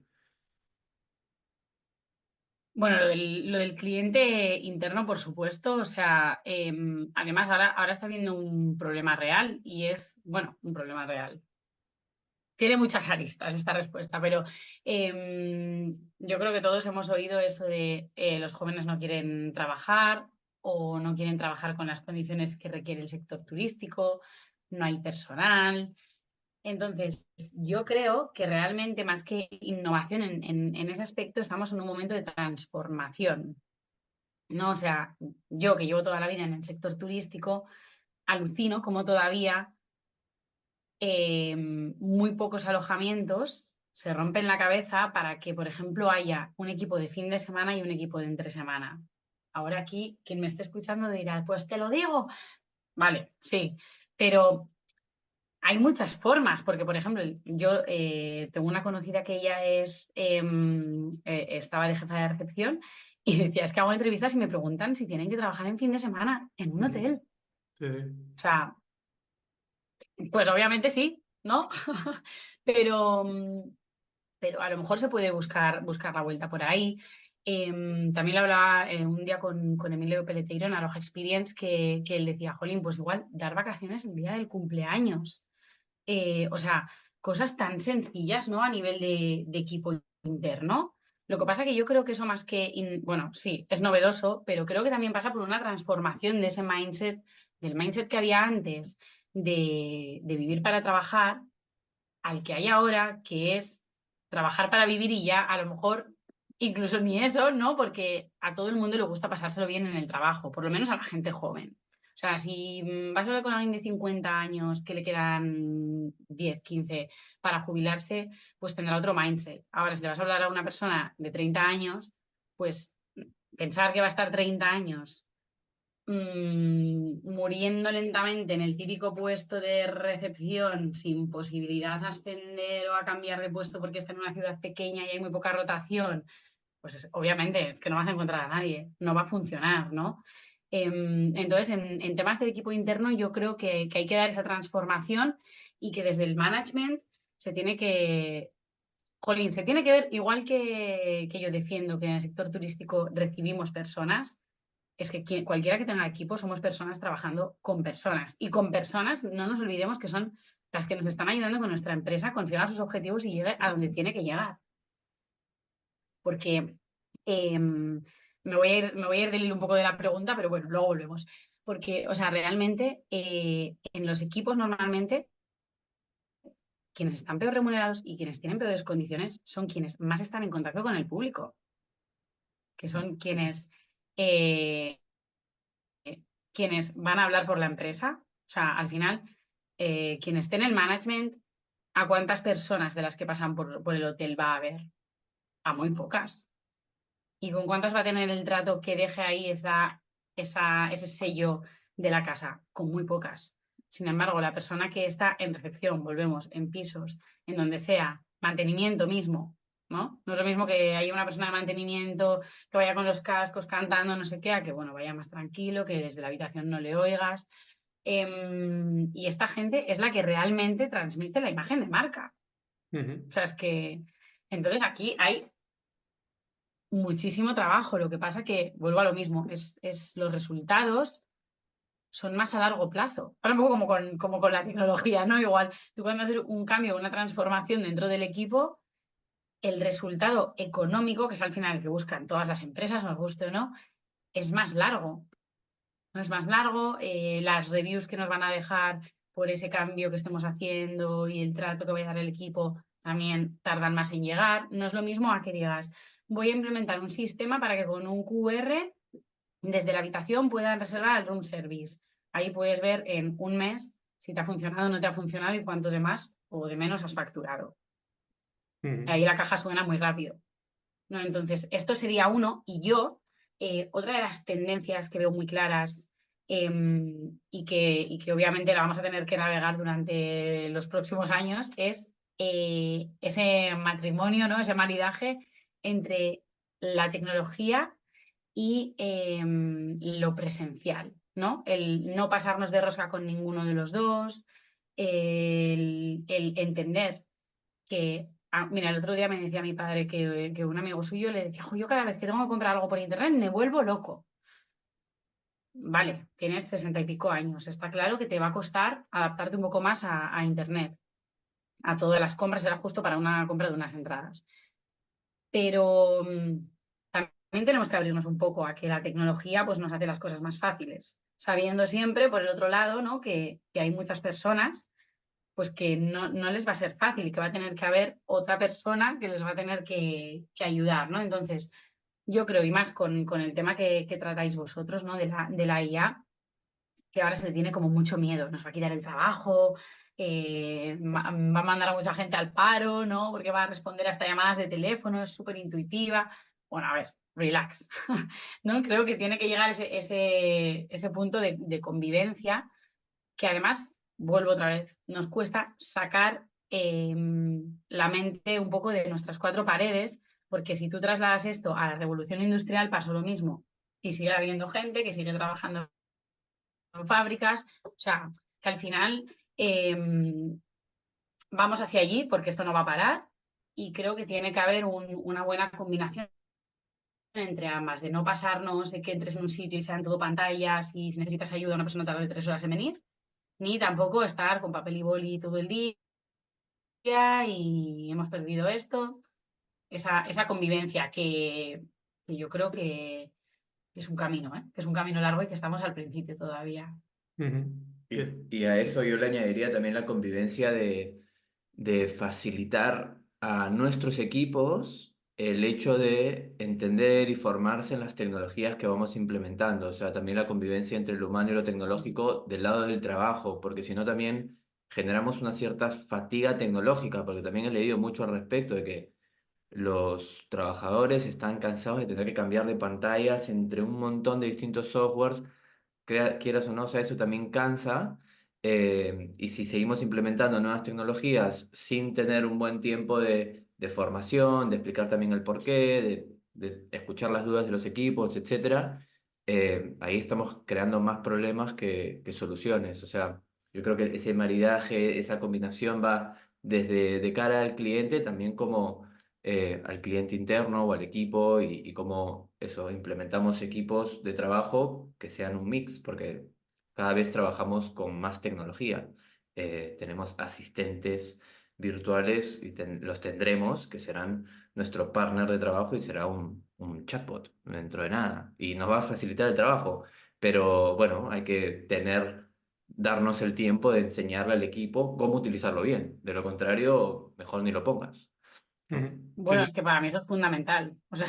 Bueno, lo del cliente interno, por supuesto, o sea, además ahora está habiendo un problema real y es, bueno, un problema real. Tiene muchas aristas esta respuesta, pero yo creo que todos hemos oído eso de los jóvenes no quieren trabajar o no quieren trabajar con las condiciones que requiere el sector turístico, no hay personal. Entonces, yo creo que realmente más que innovación en ese aspecto, estamos en un momento de transformación, ¿no? O sea, yo que llevo toda la vida en el sector turístico, alucino como todavía muy pocos alojamientos se rompen la cabeza para que, por ejemplo, haya un equipo de fin de semana y un equipo de entre semana. Ahora aquí, quien me esté escuchando dirá, pues te lo digo. Vale, sí, pero hay muchas formas, porque por ejemplo, yo tengo una conocida que ella estaba de jefa de recepción y decía, es que hago entrevistas y me preguntan si tienen que trabajar en fin de semana en un hotel. Sí. O sea, pues obviamente sí, ¿no? Pero, pero a lo mejor se puede buscar la vuelta por ahí. También lo hablaba un día con Emilio Peleteiro en Aloha Experience, que él decía, jolín, pues igual dar vacaciones el día del cumpleaños. O sea, cosas tan sencillas, ¿no? A nivel de equipo interno. Lo que pasa que yo creo que eso más que, bueno, sí, es novedoso, pero creo que también pasa por una transformación de ese mindset, del mindset que había antes de vivir para trabajar, al que hay ahora, que es trabajar para vivir y ya a lo mejor incluso ni eso, ¿no? Porque a todo el mundo le gusta pasárselo bien en el trabajo, por lo menos a la gente joven. O sea, si vas a hablar con alguien de 50 años que le quedan 10, 15 para jubilarse, pues tendrá otro mindset. Ahora, si le vas a hablar a una persona de 30 años, pues pensar que va a estar 30 años muriendo lentamente en el típico puesto de recepción sin posibilidad de ascender o a cambiar de puesto porque está en una ciudad pequeña y hay muy poca rotación, pues obviamente es que no vas a encontrar a nadie, no va a funcionar, ¿no? Entonces, en temas de equipo interno yo creo que hay que dar esa transformación y que desde el management se tiene que... Jolín, se tiene que ver, igual que yo defiendo que en el sector turístico recibimos personas, es que cualquiera que tenga equipo somos personas trabajando con personas. Y con personas no nos olvidemos que son las que nos están ayudando con nuestra empresa consiga sus objetivos y llegue a donde tiene que llegar. Porque me voy a ir del hilo un poco de la pregunta, pero bueno, luego volvemos. Porque, o sea, realmente en los equipos normalmente quienes están peor remunerados y quienes tienen peores condiciones son quienes más están en contacto con el público, que son eh, quienes van a hablar por la empresa. O sea, al final, quien esté en el management, ¿a cuántas personas de las que pasan por el hotel va a haber? A muy pocas. ¿Y con cuántas va a tener el trato que deje ahí ese sello de la casa? Con muy pocas. Sin embargo, la persona que está en recepción, volvemos, en pisos, en donde sea, mantenimiento mismo, ¿no? No es lo mismo que haya una persona de mantenimiento que vaya con los cascos cantando, no sé qué, a que, bueno, vaya más tranquilo, que desde la habitación no le oigas. Y esta gente es la que realmente transmite la imagen de marca. O sea, es que... Entonces aquí hay muchísimo trabajo. Lo que pasa que, vuelvo a lo mismo, es los resultados son más a largo plazo. Pasa un poco como con la tecnología, ¿no? Igual, tú cuando haces un cambio, una transformación dentro del equipo, el resultado económico, que es al final el que buscan todas las empresas, nos guste o no, es más largo. No es más largo, las reviews que nos van a dejar por ese cambio que estemos haciendo y el trato que vaya a dar el equipo también tardan más en llegar. No es lo mismo a que digas, voy a implementar un sistema para que con un QR desde la habitación puedan reservar el room service. Ahí puedes ver en un mes si te ha funcionado o no te ha funcionado y cuánto de más o de menos has facturado. Ahí la caja suena muy rápido, ¿no? Entonces, esto sería uno. Y yo, otra de las tendencias que veo muy claras y que obviamente la vamos a tener que navegar durante los próximos años es ese matrimonio, ¿no? Ese maridaje entre la tecnología y lo presencial, ¿no? El no pasarnos de rosca con ninguno de los dos, el entender que, mira, el otro día me decía mi padre que un amigo suyo le decía, "Jo, yo cada vez que tengo que comprar algo por internet me vuelvo loco". Vale, tienes 60 y pico años, está claro que te va a costar adaptarte un poco más a internet, a todas las compras, será justo para una compra de unas entradas. Pero también tenemos que abrirnos un poco a que la tecnología pues, nos hace las cosas más fáciles, sabiendo siempre, por el otro lado, ¿no? que hay muchas personas pues que no les va a ser fácil y que va a tener que haber otra persona que les va a tener que ayudar, ¿no? Entonces, yo creo, y más con el tema que tratáis vosotros, ¿no? De la IA, que ahora se le tiene como mucho miedo, nos va a quitar el trabajo, va a mandar a mucha gente al paro, ¿no? Porque va a responder hasta llamadas de teléfono, es súper intuitiva. Bueno, a ver, relax, ¿no? Creo que tiene que llegar ese punto de convivencia que además vuelvo otra vez, nos cuesta sacar la mente un poco de nuestras cuatro paredes, porque si tú trasladas esto a la revolución industrial pasó lo mismo y sigue habiendo gente que sigue trabajando en fábricas, o sea, que al final vamos hacia allí porque esto no va a parar y creo que tiene que haber una buena combinación entre ambas, de no pasarnos de que entres en un sitio y sean todo pantallas y si necesitas ayuda una persona tarde 3 horas en venir, ni tampoco estar con papel y boli todo el día y hemos perdido esto, esa convivencia que yo creo que es un camino, ¿eh? Que es un camino largo y que estamos al principio todavía. Ujú. Y a eso yo le añadiría también la convivencia de facilitar a nuestros equipos el hecho de entender y formarse en las tecnologías que vamos implementando. O sea, también la convivencia entre lo humano y lo tecnológico del lado del trabajo, porque si no también generamos una cierta fatiga tecnológica, porque también he leído mucho al respecto de que los trabajadores están cansados de tener que cambiar de pantallas entre un montón de distintos softwares, quieras o no, o sea, eso también cansa. Y si seguimos implementando nuevas tecnologías sin tener un buen tiempo de formación, de explicar también el porqué, de escuchar las dudas de los equipos, etcétera, ahí estamos creando más problemas que soluciones. O sea, yo creo que ese maridaje, esa combinación va desde de cara al cliente, también como al cliente interno o al equipo y cómo eso, implementamos equipos de trabajo que sean un mix, porque cada vez trabajamos con más tecnología. Tenemos asistentes virtuales y los tendremos, que serán nuestro partner de trabajo y será un chatbot dentro de nada. Y nos va a facilitar el trabajo, pero bueno, hay que darnos el tiempo de enseñarle al equipo cómo utilizarlo bien. De lo contrario, mejor ni lo pongas. ¿No? Ujú. Sí, Bueno, sí. es que para mí eso es fundamental. O sea,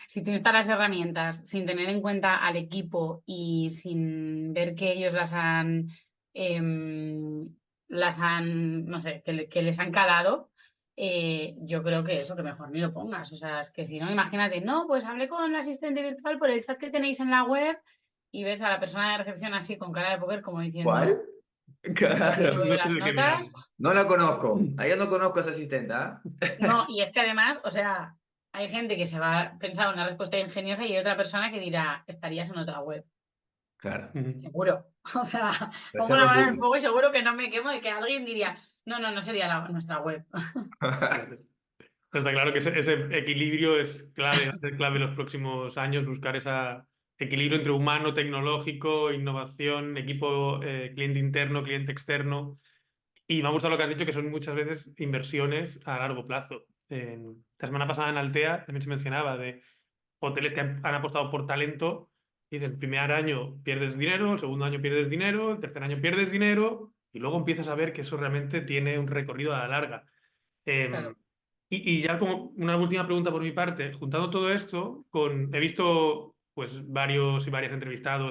si tienes todas las herramientas sin tener en cuenta al equipo y sin ver que ellos em, no sé, que les han calado, yo creo que eso, que mejor ni lo pongas. O sea, es que si no, imagínate, no, pues hablé con la asistente virtual por el chat que tenéis en la web y ves a la persona de recepción así con cara de póker como diciendo, ¿Cuál? yo no Claro. veo No sé las de qué me notas. hablas. No la conozco. Allá no conozco a esa asistente, ¿ah? No, y es que además, o sea, hay gente que se va a pensar una respuesta ingeniosa y hay otra persona que dirá, estarías en otra web. Claro. Ujú. Seguro. O sea, pongo la Reserva mano en el booking. fuego y seguro que no me quemo de que alguien diría, no, no, no sería nuestra web. Sí, sí. Está claro que ese equilibrio es clave, va a ser clave en los próximos años, buscar ese equilibrio entre humano, tecnológico, innovación, equipo, cliente interno, cliente externo. Y me ha gustado lo que has dicho, que son muchas veces inversiones a largo plazo. La semana pasada en Altea también se mencionaba de hoteles que han apostado por talento. Y dices, el primer año pierdes dinero, el segundo año pierdes dinero, el tercer año pierdes dinero, y luego empiezas a ver que eso realmente tiene un recorrido a la larga. Eh, Claro. y ya como una última pregunta por mi parte, juntando todo esto he visto pues varios y varias entrevistadas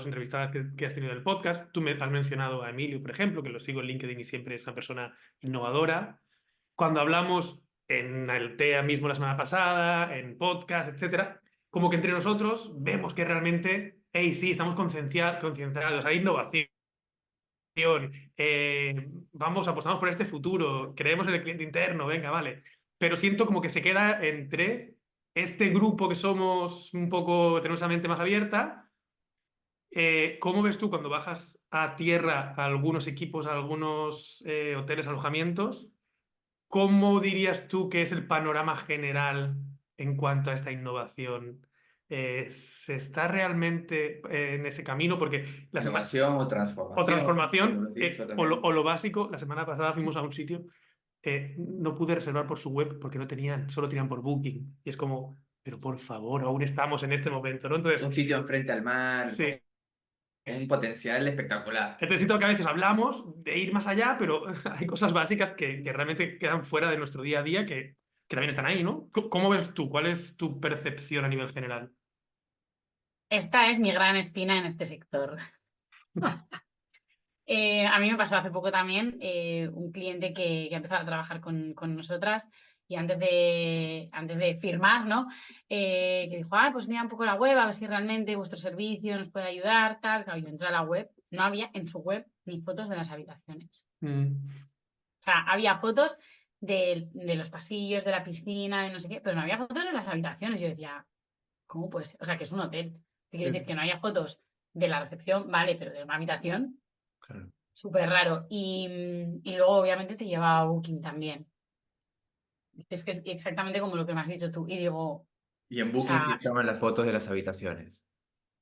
que has tenido en el podcast. Tú me has mencionado a Emilio, por ejemplo, que lo sigo en LinkedIn y siempre es una persona innovadora. Cuando hablamos en el TEA mismo la semana pasada, en podcast, etcétera, como que entre nosotros vemos que realmente, hey, sí, estamos concienciados, hay innovación, apostamos por este futuro, creemos en el cliente interno, venga, vale. Pero siento como que se queda entre este grupo que somos un poco, tenemos esa mente más abierta. ¿Cómo ves tú cuando bajas a tierra a algunos equipos, a algunos hoteles, alojamientos? ¿Cómo dirías tú que es el panorama general en cuanto a esta innovación? ¿Se está realmente en ese camino? Porque la semana Innovación o o transformación, como lo transformación, has dicho o también. lo básico, la semana pasada fuimos a un sitio, no pude reservar por su web porque no tenían, solo tenían por Booking. Y es como, pero por favor, aún estamos en este momento, ¿no? Entonces, Un sitio enfrente al mar, con sí, un potencial espectacular. entonces siento que a veces hablamos de ir más allá, pero hay cosas básicas que realmente quedan fuera de nuestro día a día que también están ahí, ¿no? ¿Cómo ves tú? ¿Cuál es tu percepción a nivel general? Esta es mi gran espina en este sector. A mí me pasó hace poco también un cliente que ha empezado a trabajar con nosotras y antes de firmar, ¿no? Que dijo, pues mira un poco la web, a ver si realmente vuestro servicio nos puede ayudar, tal. Claro, yo entré a la web, no había en su web ni fotos de las habitaciones. O sea, había fotos de los pasillos, de la piscina, de no sé qué, pero no había fotos de las habitaciones. Yo decía, ¿cómo puede ser? O sea, que es un hotel. Te quiero decir Sí, que no haya fotos de la recepción, vale, pero de una habitación, claro. súper raro. Y luego, obviamente, te lleva a Booking también. Es que es exactamente como lo que me has dicho tú. Y digo, o Y en Booking sea, sí estaban las fotos de las habitaciones.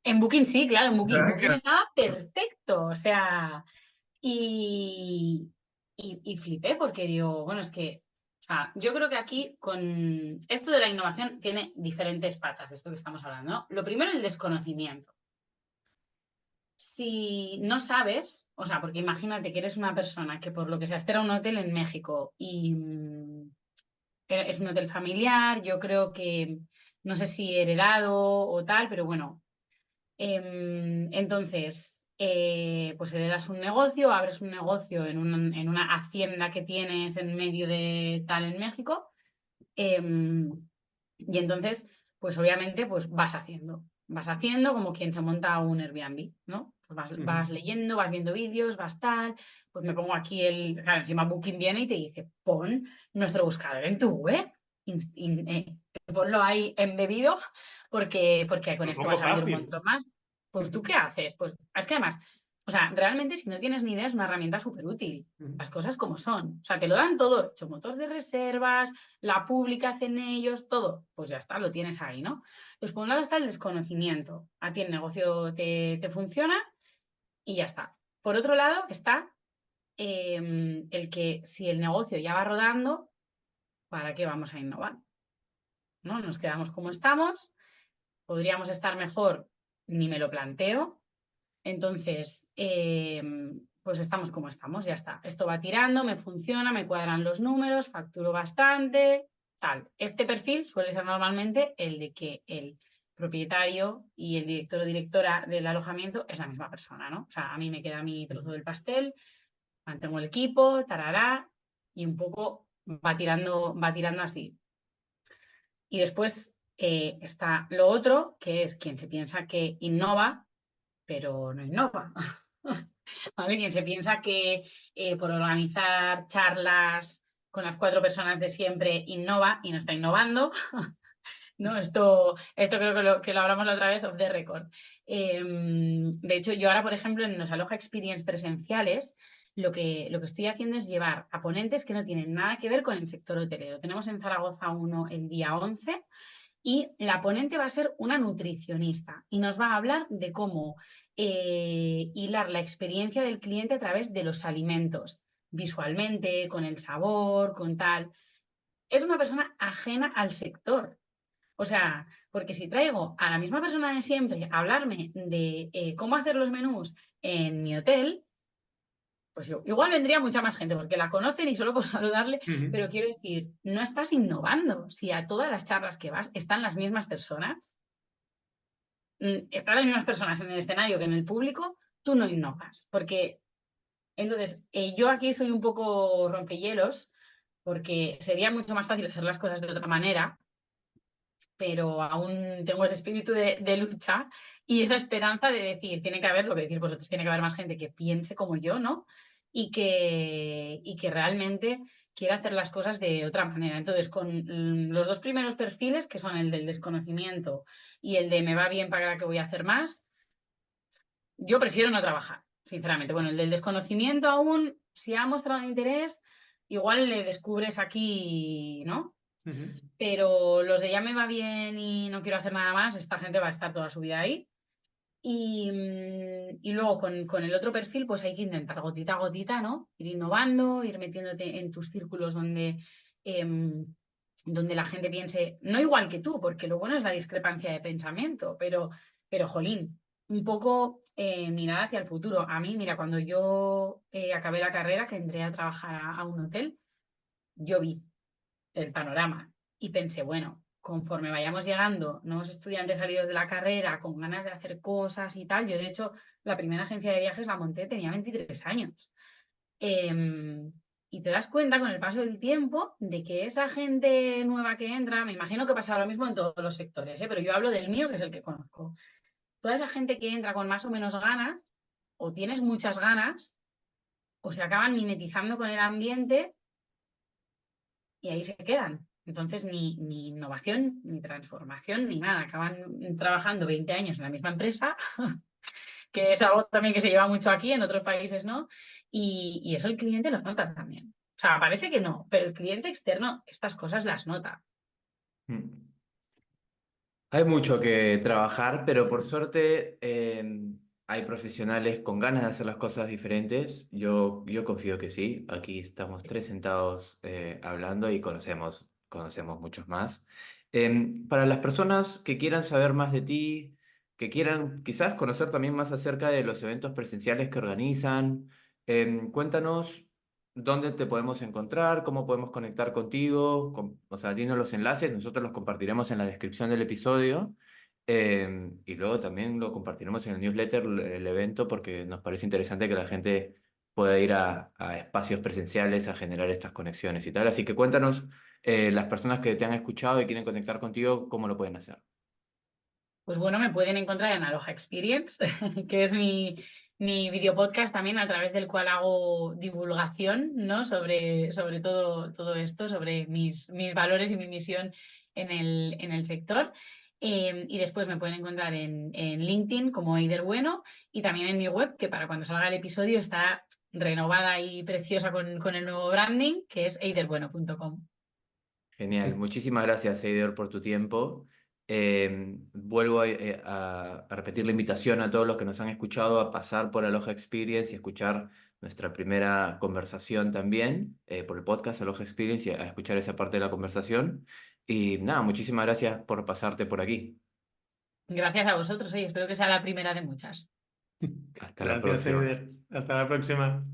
en Booking sí, claro, en Booking, Booking Claro. estaba perfecto. O sea, y, y flipé porque digo, bueno, es que, o sea, yo creo que aquí con esto de la innovación tiene diferentes patas, de esto que estamos hablando, ¿no? Lo primero, el desconocimiento. Si no sabes, o sea, porque imagínate que eres una persona que por lo que sea, este era un hotel en México y es un hotel familiar, yo creo que, no sé si heredado o tal, pero bueno, entonces, pues heredas un negocio, abres un negocio en una hacienda que tienes en medio de tal en México, em, y entonces, pues obviamente, pues vas haciendo como quien se monta un Airbnb, ¿no? Pues Ujú. vas leyendo, vas viendo vídeos, vas tal, pues me pongo aquí claro, encima Booking viene y te dice, pon nuestro buscador en tu web, ponlo ahí embebido, porque con Lo esto pongo vas a vender un fácil. montón más. Pues tú, ¿qué haces? Pues es que además, o sea, realmente si no tienes ni idea es una herramienta súper útil. Ujú. Las cosas como son. O sea, te lo dan todo hecho, motor de reservas, la pública hacen ellos, todo. Pues ya está, lo tienes ahí, ¿no? Pues por un lado está el desconocimiento. A ti el negocio te funciona y ya está. Por otro lado está el que si el negocio ya va rodando, ¿para qué vamos a innovar? ¿No? Nos quedamos como estamos, podríamos estar mejor, ni me lo planteo. Entonces, pues estamos como estamos, ya está. Esto va tirando, me funciona, me cuadran los números, facturo bastante, tal. Este perfil suele ser normalmente el de que el propietario y el director o directora del alojamiento es la misma persona, ¿no? O sea, a mí me queda mi trozo del pastel, mantengo el equipo, tarará, y un poco va tirando así. Y después está lo otro, que es quien se piensa que innova, pero no innova. ¿Vale? Quien se piensa que por organizar charlas con las 4 personas de siempre innova y no está innovando, ¿no? Esto creo que lo hablamos la otra vez off the record. De hecho, yo ahora, por ejemplo, en los Aloha Experience presenciales, lo que estoy haciendo es llevar a ponentes que no tienen nada que ver con el sector hotelero. Tenemos en Zaragoza uno el día 11 y la ponente va a ser una nutricionista y nos va a hablar de cómo hilar la experiencia del cliente a través de los alimentos, visualmente, con el sabor, con tal. Es una persona ajena al sector. O sea, porque si traigo a la misma persona de siempre a hablarme de cómo hacer los menús en mi hotel, pues igual vendría mucha más gente porque la conocen y solo por saludarle, Ujú. pero quiero decir, no estás innovando. Si a todas las charlas que vas están las mismas personas, están las mismas personas en el escenario que en el público, tú no innovas. Porque entonces, yo aquí soy un poco rompehielos porque sería mucho más fácil hacer las cosas de otra manera, pero aún tengo ese espíritu de lucha y esa esperanza de decir, tiene que haber, lo que decís vosotros, tiene que haber más gente que piense como yo, ¿no? Y que realmente quiera hacer las cosas de otra manera. Entonces, con los dos primeros perfiles, que son el del desconocimiento y el de me va bien, para que voy a hacer más, yo prefiero no trabajar, sinceramente. Bueno, el del desconocimiento aún, si ha mostrado interés, igual le descubres aquí, ¿no? Ujú. Pero los de ya me va bien y no quiero hacer nada más, esta gente va a estar toda su vida ahí. Y luego con el otro perfil, pues hay que intentar gotita a gotita, ¿no? Ir innovando, ir metiéndote en tus círculos em, donde la gente piense, no igual que tú, porque lo bueno es la discrepancia de pensamiento, pero jolín, un poco mirar hacia el futuro. A mí, mira, cuando yo acabé la carrera, que entré a trabajar a un hotel, yo vi el panorama. Y pensé, bueno, conforme vayamos llegando nuevos estudiantes salidos de la carrera con ganas de hacer cosas y tal, yo de hecho la primera agencia de viajes la monté, tenía 23 años. Em, y te das cuenta con el paso del tiempo de que esa gente nueva que entra, me imagino que pasará lo mismo en todos los sectores, ¿eh? Pero yo hablo del mío, que es el que conozco. Toda esa gente que entra con más o menos ganas, o tienes muchas ganas, o se acaban mimetizando con el ambiente y ahí se quedan. Entonces, ni innovación, ni transformación, ni nada. Acaban trabajando 20 años en la misma empresa, que es algo también que se lleva mucho aquí, en otros países no, y eso el cliente lo nota también. O sea, parece que no, pero el cliente externo estas cosas las nota. Mm. Hay mucho que trabajar, pero por suerte hay profesionales con ganas de hacer las cosas diferentes. Yo confío que sí. Aquí estamos tres sentados hablando y conocemos muchos más. Para las personas que quieran saber más de ti, que quieran quizás conocer también más acerca de los eventos presenciales que organizan, cuéntanos dónde te podemos encontrar, cómo podemos conectar contigo, o sea, dinos los enlaces, nosotros los compartiremos en la descripción del episodio y luego también lo compartiremos en el newsletter, el evento, porque nos parece interesante que la gente pueda ir a espacios presenciales a generar estas conexiones y tal. Así que cuéntanos, las personas que te han escuchado y quieren conectar contigo, ¿cómo lo pueden hacer? Pues bueno, me pueden encontrar en Aloha Experience, que es mi video podcast también a través del cual hago divulgación, ¿no? Sobre todo esto, sobre mis valores y mi misión en el sector. Y después me pueden encontrar en LinkedIn como Eider Bueno y también en mi web, que para cuando salga el episodio está renovada y preciosa con el nuevo branding, que es eiderbueno.com. Genial, muchísimas gracias, Eider, por tu tiempo. Vuelvo a repetir la invitación a todos los que nos han escuchado a pasar por Aloha Experience y escuchar nuestra primera conversación también por el podcast Aloha Experience y a escuchar esa parte de la conversación. Y nada, muchísimas gracias por pasarte por aquí. Gracias a vosotros, y espero que sea la primera de muchas. Hasta la Gracias, próxima. Eider. Hasta la próxima.